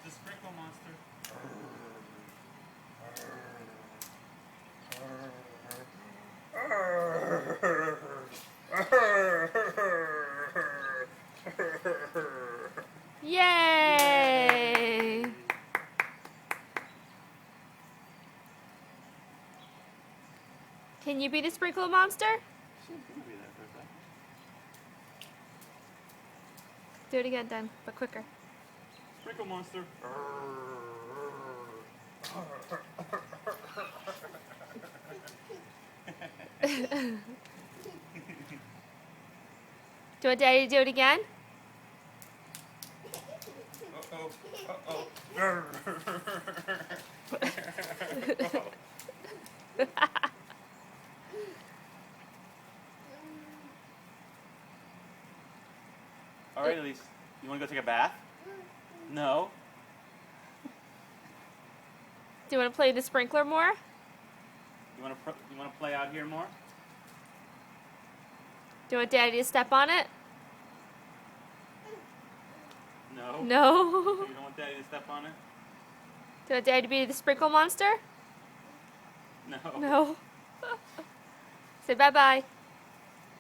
the sprinkle monster. Yay! Can you be the sprinkler monster? She's gonna be there for a second. Do it again, then, but quicker. Sprinkle monster. Do you want Daddy to do it again? Uh-oh. Uh-oh. All right, Elise. You want to go take a bath? No. Do you want to play the sprinkler more? You want to play out here more? Do you want Daddy to step on it? No. No. You don't want Daddy to step on it? Do you want Daddy to be the sprinkle monster? No. No. Say bye-bye.